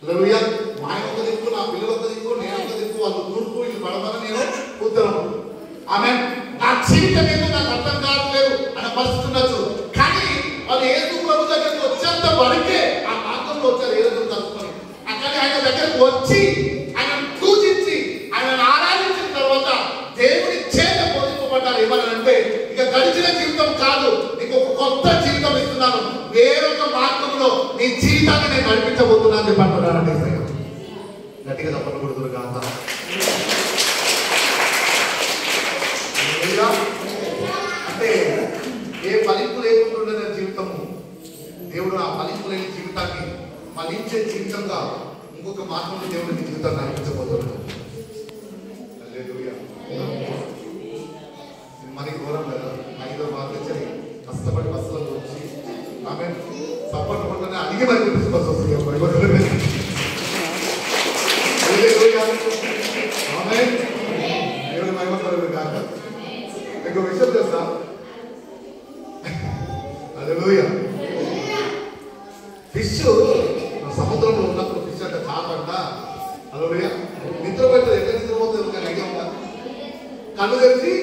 హల్లెలూయా. మా ఆయన ఒక దిక్కు, నా పిల్లలు ఒక దిక్కు, నేను ఒక దిక్కు, వాళ్ళు తూర్పు, వీళ్ళు పడమని, నేను ఉత్తరం. ఆమేన్. నా జీవితం ఏదో నాకు అర్థం కావట్లేదు అనే పరిస్థితి ఉండొచ్చు. కానీ వాళ్ళు యేసు ప్రభు దగ్గరికి వచ్చేంత వరకే ఆ మార్గంలో వచ్చారు ఏదో కలుసుకొని. కానీ ఆయన దగ్గరకు వచ్చి ఆయన పూజించి ఆయన ఆరాధించిన తర్వాత దేవుని చేత బోధింపబడ్డారు. ఏమనంటే ఇక గడిచిన జీవితం కాదు, నీకు ఒక కొత్త జీవితం ఇస్తున్నాను, వేరొక మార్గంలో నీ జీవితాన్ని నేను నడిపించబోతున్నాను అని అంటున్నానండి. గట్టిగా తప్పకూడదు కాదా? అంటే ఏ ఫలింపు లేకుండా జీవితము దేవుడు ఆ ఫలింపు లేని జీవితాన్ని ఫలించే జీవితంగా ఇంకొక మార్గంలో దేవుడు నీ జీవితాన్ని నడిపించబోతున్నాడు. మరి ఘోరం కదా, హైదరాబాద్ నుంచి కష్టపడి బస్సులో వచ్చి ఆమె సపోర్ట్ పడుతుంటే అడిగి మరి బస్సు వస్తుంది. దేవుడు మహిమపడదు కాక. మీకు విషయం తెలుసా? హల్లెలూయా. ఫిష్ సముద్రంలో ఉన్నప్పుడు ఫిష్ అంటే చాపంట. హల్లెలూయా. నిద్రపోతుంది. ఎక్కడ నిద్రపోతుంది? కానీ ఐడియా ఉందా? కళ్ళు తెరిచి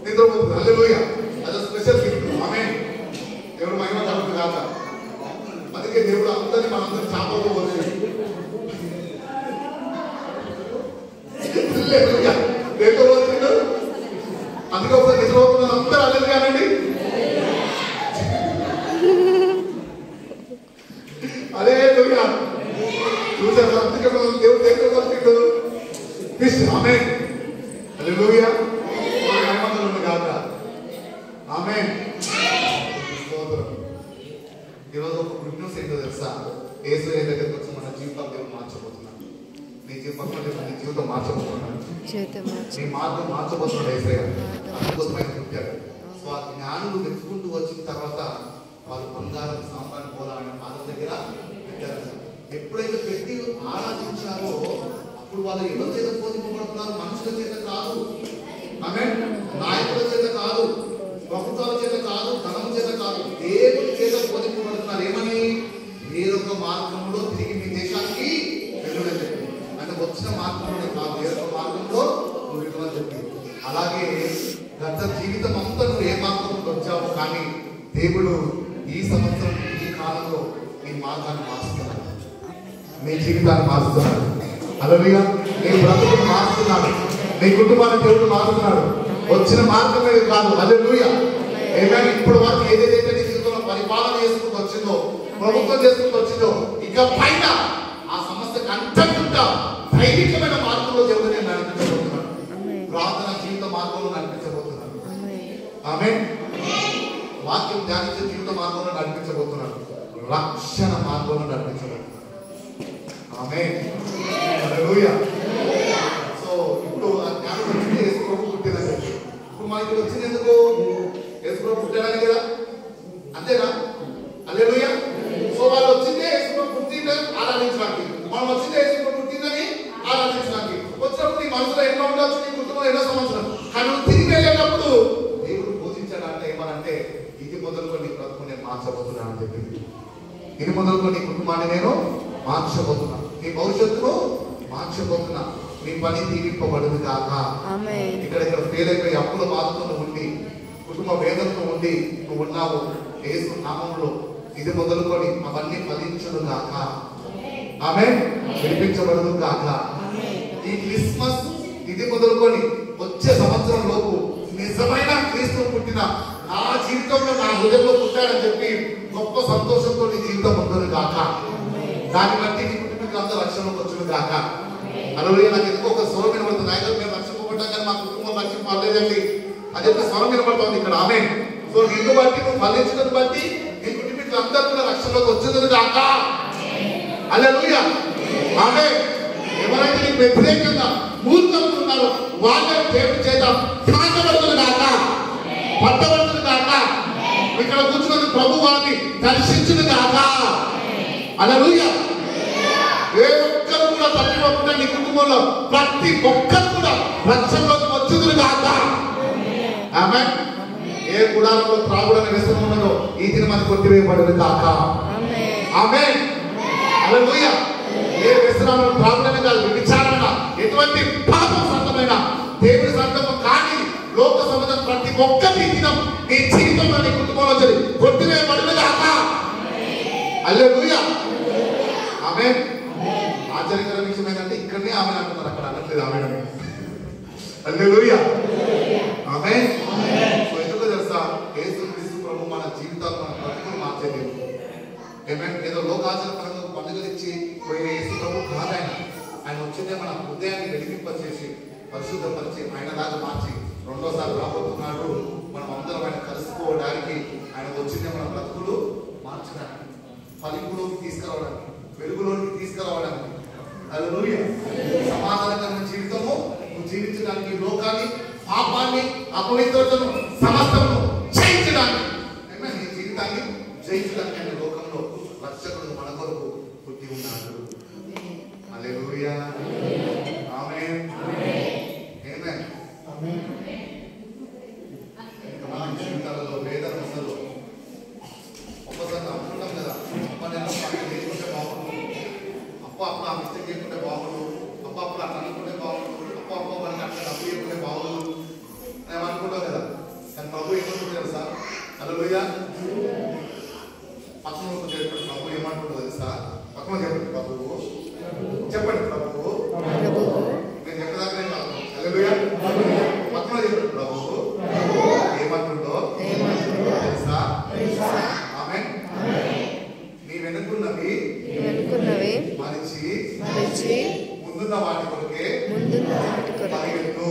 నిద్రపోతుంది. హల్లెలూయా. అది స్పెషల్ గిఫ్ట్. ఆమేన్. దేవుడు మహిమ కలుగుతుంది కాక. అందుకే దేవుడు అందరినీ మనందరం చాపల్లో పోతుంది. దేంతో పోతుందో అందుకే ఒకసారి నిద్రపోతున్నారు అందరూ. హల్లెలూయా అనండి. హల్లెలూయా. చూసారు? అందుకే మనం దేవుడు దేంతో పోతుందో ఫిష్. ఆమేన్. హల్లెలూయా. కాక. ఆమేన్. ఈరోజు ఒక గుడ్ న్యూస్ ఏంటో తెలుసా? యేసు దగ్గరికి వచ్చి మన జీవితం దేవుడు మార్చబోతున్నాడు. నీ జీవితం మార్చబోతున్నాడు. నీ మార్గం మార్చబోతున్నాడు యేసయ్య. అందుకోసమైన పుట్టాడు. సో ఆ జ్ఞానులు వెతుకుంటూ వచ్చిన తర్వాత వాళ్ళు బంగారం సాంబాన్ పోలాలని పాదం దగ్గర పెట్టారు. ఎప్పుడైతే పెట్టి ఆరాధించారో అప్పుడు వాళ్ళు ఎవరి చేత బోధింపబడుతున్నారు? మనుషుల చేత కాదు. ఆమేన్. నాయకుల చేత కాదు, ప్రభుత్వాల చేత కాదు, ధనం చేత కాదు, దేవుని చేత బోధింపబడుతున్నారు. ఏమని? వేరొక మార్గంలో తిరిగి మీ దేశానికి వెళ్ళమని చెప్పి. అంటే వచ్చిన మార్గంలో కాదు, వేరొక మార్గంలో నువ్వు వెళ్ళమని చెప్పి. అలాగే గత జీవితం అంతా నువ్వు ఏ మార్గంలో వచ్చావు, కానీ దేవుడు ఈ సంవత్సరం ఈ కాలంలో నీ మార్గాన్ని మారుస్తున్నాడు, నీ జీవితాన్ని మారుస్తున్నాడు. హల్లెలూయా. నీ బ్రతుకును మారుస్తున్నాడు, నీ కుటుంబాన్ని దేవుడు మారుతున్నాడు. వచ్చిన మార్గమే కాదు. హల్లెలూయా. ఏమైనా ఇప్పుడు వరకు ఏదైతే నీ జీవితంలో పరిపాలన చేసుకుంటూ వచ్చిందో, ప్రభుత్వం చేసుకుంటూ వచ్చిందో, ఇక పైన ఆ సమస్యకు అంతకుండా దైవికమైన మార్గంలో దేవుడు నేను నడిపించబోతున్నాడు. ప్రార్థన జీవిత మార్గంలో నడిపించబోతున్నాడు. ఆమేన్. వాక్యం ధ్యానించే జీవిత మార్గంలో నడిపించబోతున్నాడు. రక్షణ మార్గంలో నడిపించబోతున్నాడు. ఆమేన్. హల్లెలూయా. సో ఇప్పుడు ఆ జ్ఞానం వచ్చింది యేసు ప్రభు పుట్టినది. ఇప్పుడు మా ఇక్కడ వచ్చింది ఎందుకు? యేసు ప్రభు పుట్టాడని కదా, అంతేనా? హల్లెలూయా. సో వాళ్ళు వచ్చిందే యేసు ప్రభు పుట్టిందని ఆరాధించడానికి, మనం వచ్చిందే యేసు ప్రభు పుట్టిందని ఆరాధించడానికి. వచ్చినప్పుడు నీ మనసులో ఎన్నో ఉండొచ్చు, నీ కుటుంబంలో ఎన్నో సంవత్సరం, కానీ నువ్వు తిరిగి వెళ్ళేటప్పుడు దేవుడు బోధించాడంటే ఏమనంటే ఇది మొదలుకొని నీ బ్రతుకు నేను మార్చబోతున్నాను అని చెప్పింది. ఇది మొదలుకొని నీ కుటుంబాన్ని నేను మార్చబోతున్నా, నీ భవిష్యత్తును మార్చబోతున్నా, నీ పని దీవింపబడును గాక. ఇక్కడ ఫెయిల్ అయిపోయి అప్పుల బాధతో ఉండి, కుటుంబ వేదనతో ఉండి నువ్వు ఉన్నావు, యేసు నామములో ఇది మొదలుకొని అవన్నీ ఫలించును గాక. ఆమేన్. విడిపించబడును గాక. ఈ క్రిస్మస్ ఇది మొదలుకొని వచ్చే సంవత్సరం లోపు నిజమైన క్రీస్తు పుట్టిన నా జీవితంలో నా హృదయంలో పుట్టాడని చెప్పి గొప్ప సంతోషంతో నీ జీవితం ఉండును గాక. దాన్ని బట్టి నీ కుటుంబీకులు అందరూ రక్షణలోకి వచ్చును గాక. హల్లెలూయా. నాకు ఎందుకో ఒక స్వరం వినబడుతుంది, నాయకులు మేము రక్షింపబడ్డాం కానీ మా కుటుంబం రక్షింపలేదండి అది ఒక స్వరం వినబడుతుంది ఇక్కడ. ఆమేన్. సో నిన్ను బట్టి నువ్వు ఫలించడం బట్టి నీ కుటుంబీకులు అందరూ కూడా రక్షణలోకి వచ్చును గాక. హల్లెలూయా. ఆమేన్. ఎవరైతే నీకు వ్యతిరేకంగా మూర్ఖంగా ఉన్నారో వాళ్ళని దేవుడి చేత కాకబడుతును గాక, పట్టబడుతును గాక. ఇక్కడ కూర్చున్న ప్రభు వారిని దర్శించును గాక. హల్లెలూయా. ఏ ఒక్కరు కూడా తప్పిపోకుండా నీ కుటుంబంలో ప్రతి ఒక్కరు కూడా రక్షణలోకి వచ్చుదురు గాక. ఆమేన్. ఏ గుడారంలో త్రాగుడని వ్యసనం ఉన్నదో ఈ దినం అది కొట్టివేయబడును గాక. ఆమేన్. హల్లెలూయా. వ్యభిచారమైన త్రాగుడైన కాదు, వ్యభిచారమైన ఎటువంటి పాపం సంబంధమైన దేవుని సంకల్పం కానీ లోక సంబంధం ప్రతి ఒక్క దినం నీ జీవితంలో నీ కుటుంబంలో కొట్టివేయబడిన కాక. హల్లెలూయా, ఆమేన్. ఆశ్చర్యకర విషయం ఏంటంటే ఇక్కడనే ఆమె అంటున్నారు, అక్కడ అనట్లేదు ఆమె. హల్లెలూయా, ఆమేన్. సో ఎందుకు తెలుసా, యేసుక్రీస్తు ప్రభు మన జీవితాలు మన బ్రతుకులు మార్చే దేవుడు. ఏదో లోకాచారపరంగా పండుగలు ఇచ్చి పోయిన యేసు ప్రభు కాదు ఆయన. ఆయన వచ్చిందే మన హృదయాన్ని వెలిగింపచేసి పరిశుద్ధపరిచి ఆయనలాగా మార్చి రెండోసారి రాబోతున్నాడు. మనం అందరం ఆయన కలుసుకోవడానికి ఆయన వచ్చిందే మన బ్రతుకులు మార్చడానికి, ఫలింపులోకి తీసుకురావడానికి, వెలుగులోకి తీసుకురావడానికి. హల్లెలూయా, సమాధానకరమైన జీవితము నువ్వు జీవించడానికి, లోకాన్ని, పాపాన్ని, అపవిత్రతను, సమస్తమును జయించడానికి, నీ జీవితాన్ని జయించడానికి ఆయన లోకంలో రక్షకుడు మన కొరకు పుట్టి ఉన్నాడు. హల్లెలూయా, ఆమేన్, ఆమేన్. ఇంకా మన జీవితాలలో వేదన అసలు ఒక్కసారి అనుకుంటాం కదా, అప్ప నేను చేసుకుంటే బాగుండు, అప్పుడు ఆ మిస్టేక్ చేసుకుంటే బాగుండు, అప్పుడు అట్లా అనుకుంటే బాగుండు, అప్పుడు మనకి అట్లా డబ్బు చేసుకుంటే బాగుండు అని అనుకుంటాం కదా. కానీ ప్రభు ఏమనుకుంటుంది తెలుసా? హల్లెలూయా, పక్కన చెప్పండి ప్రభు ఏమనుకుంటుంది తెలుసా? పక్కన చెప్పండి ప్రభువు, చెప్పండి ప్రభువు, నేను చెప్పదాకా కాదు. హల్లెలూయా, పక్కన చెప్పండి ప్రభువు ఏమనుకుంటో తెలుసా? ఆమేన్. నీ వెనుకున్నవి మరిచి ముందున్న వాటి కొరకే పరిగెత్తు.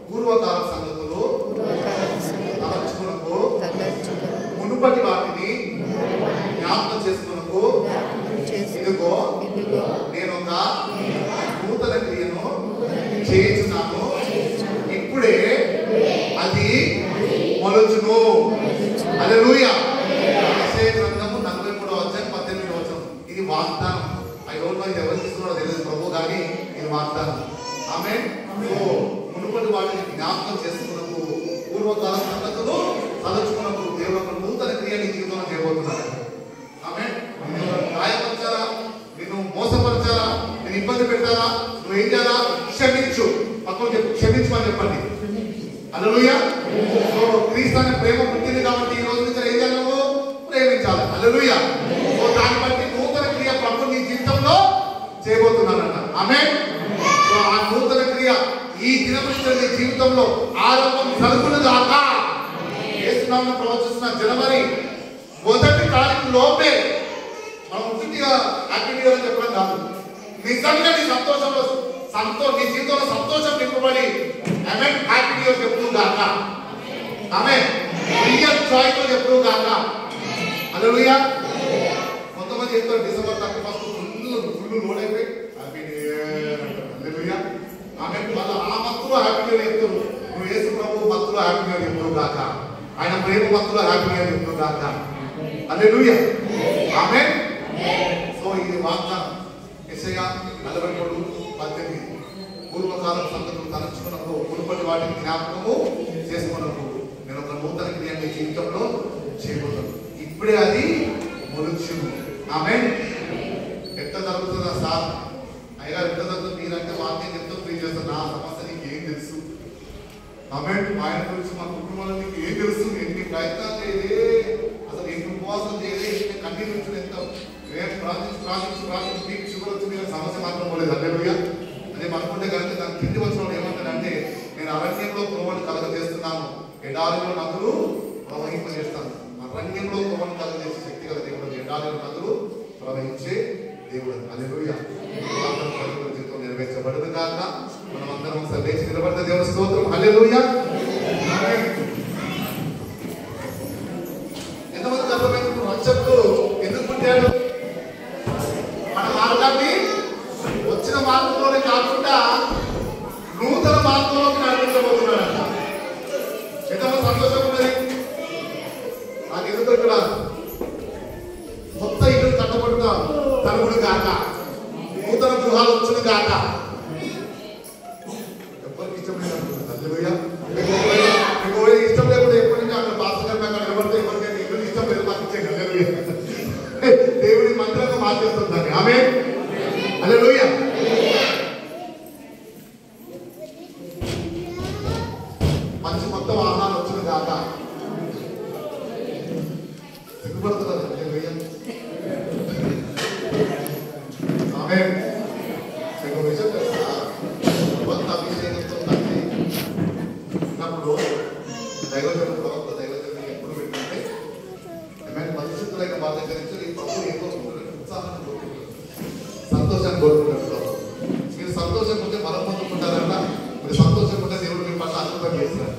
పూర్వకాల సంగతులు తలచుకునకు, మునుపటి వాటిని జ్ఞాపకం చేసుకునకు. ఇదిగో నేను ఒక నూతన క్రియను చేయుచున్నాను, ఇప్పుడే అది మొలచును. హల్లెలూయా. యెషయా గ్రంథము 43:18 ఇది వాగ్దానం. ఐ డోంట్ నో ఇది ఎవరు ఇస్తున్నారో తెలియదు ప్రభు, కానీ ఇది వాగ్దానం. ఆమేన్. మునుపటి వాటిని జ్ఞాపకం చేసుకున్నకు, పూర్వకాల సంగతులు తలచుకున్నకు దేవుడు ఒక నూతన క్రియ నీ జీవితంలో చేయబోతున్నాడు. ఆమేన్. గాయపరచారా, నిన్ను మోసపరచారా, నేను ఇబ్బంది పెట్టారా, నువ్వు ఏం చేయాలా? క్షమించు. పక్కన చెప్పు, క్షమించమని చెప్పండి. హల్లెలూయా. సో క్రీస్తు అనే ప్రేమ పుట్టింది కాబట్టి ఈ రోజు నుంచి ఏం చేయాలి? నువ్వు ప్రేమించాలి. హల్లెలూయా. సో దాన్ని బట్టి నూతన క్రియ ప్రభు నీ జీవితంలో చేయబోతున్నానంట. ఆమేన్. సో ఆ నూతన క్రియ ఈ దినం నుంచి నీ జీవితంలో ఆరంభం జరుగును గాక. యేసునామమున ప్రవచిస్తున్న జనవరి 1 తారీఖు లోపే మనం పూర్తిగా హ్యాపీ న్యూ ఇయర్ అని చెప్పడం కాదు, నిజంగా నీ సంతోషంలో నీ జీవితంలో సంతోషం నింపబడి ఆమేన్ హ్యాపీ న్యూ ఇయర్ చెప్తూ గాక. ఆమేన్. రియల్ జాయ్ తో చెప్తూ గాక. హల్లెలూయా. కొంతమంది చెప్తారు డిసెంబర్ 31 ఫుల్ లోడ్ అయిపోయి హ్యాపీ న్యూ ఇయర్ అంటారు. హల్లెలూయా. ఆమేన్. వాళ్ళు ఆ మత్తులో హ్యాపీ న్యూ ఇయర్ చెప్తారు. నువ్వు యేసు ప్రభు మత్తులో హ్యాపీ న్యూ ఇయర్ చెప్తూ గాక. ఆయన ప్రేమ మత్తులో హ్యాపీ న్యూ ఇయర్ చెప్తూ గాక. హల్లెలూయా. ఆమేన్. సో ఇది వాగ్దానం. యెషయా 43:18 పూర్వకాలం సంగతులు తలచుకున్నప్పుడు, మునుపటి వాటిని జ్ఞాపకము చేసుకున్నప్పుడు నేను ఒక నూతన క్రియ నీ జీవితంలో చేయబోతాను, ఇప్పుడే అది మొలుచును. ఆమేన్. ఎట్లా జరుగుతుందా సార్? అయ్యగారు ఎట్లా జరుగుతుంది? మీరంటే వాక్యం చెప్తూ ప్లీజ్ చేస్తాను. నా సమస్య నీకు ఏం తెలుసు? ఆమేన్. ఆయన గురించి మా కుటుంబంలో నీకు ఏం తెలుసు? నేను నీ ప్రయత్నాలు చేయలే, అసలు నేను ఉపవాసం చేయలే, కన్నీరు నుంచి ఎంత ప్రార్థించి మీకు షుగర్ వచ్చింది, సమస్య మాత్రం పోలేదు. హల్లెలూయా. అదే అనుకుంటే కనుక దాని కింది వచ్చిన వాడు ఏమంటాడంటే, నేను అరణ్యంలో త్రోవను కలగజేస్తున్నాను, ఎడారిలో నదులు ప్రవహింపజేస్తాను. అరణ్యంలో త్రోవను కలగజేసే శక్తి గల దేవుడు, ఎడారిలో నదులు ప్రవహించే దేవుడు. హల్లెలూయా. జీవితం నెరవేర్చబడదు కాక. మనం అందరం ఒకసారి లేచి నిలబడితే దేవుని స్తోత్రం. హల్లెలూయా. ఎంతమంది అర్థమైంది రక్షకుడు ఎందుకు పుట్టాడు? మన మార్గాన్ని వచ్చిన మార్గంలోనే కాకుండా నూతన మార్గంలోకి నడిపించబోతున్నాడంట. ఎంతమంది సంతోషం ఉన్నది? నాకు ఎందుకు ఇక్కడ కొత్త ఇల్లు కట్టబడుతా తలుపుడు కాక, నూతన గృహాలు వచ్చును కాక. ఎవరికి ఇష్టం లేదు. హల్లెలూయా. మీకు ఇష్టం లేకుండా ఎప్పటి నుంచి అక్కడ పాస్టర్ గారు ఎవరితో ఎవరికైనా ఇల్లు ఇష్టం లేదు మాకు ఇచ్చే. హల్లెలూయా. దేవుడి మంత్రంగా మార్చేస్తుంది దాన్ని. ఆమేన్. హల్లెలూయా. మంచి మొత్తం ఆహారం వచ్చిన కాక సిగ్గుపడుతున్నారు. హల్లెలూయా. ఆమేన్. మీకు విషయం తెలుసా, కొత్త అభిషేకంతో తండ్రి ఉన్నప్పుడు దైవజనుడు ప్రవక్త దైవజనుడు ఎప్పుడు పెట్టింటే ఏమైనా పరిశుద్ధులైన వాళ్ళ దగ్గర నుంచి ఈ ప్రభు ఏదో ఉత్సాహాన్ని కోరుకుంటారు, సంతోషాన్ని కోరుకుంటారు. మీరు సంతోషం ఉంటే బలం పొందుకుంటారన్నా, మీరు సంతోషం ఉంటే దేవుడు మీ పట్ల అద్భుతం చేస్తారు.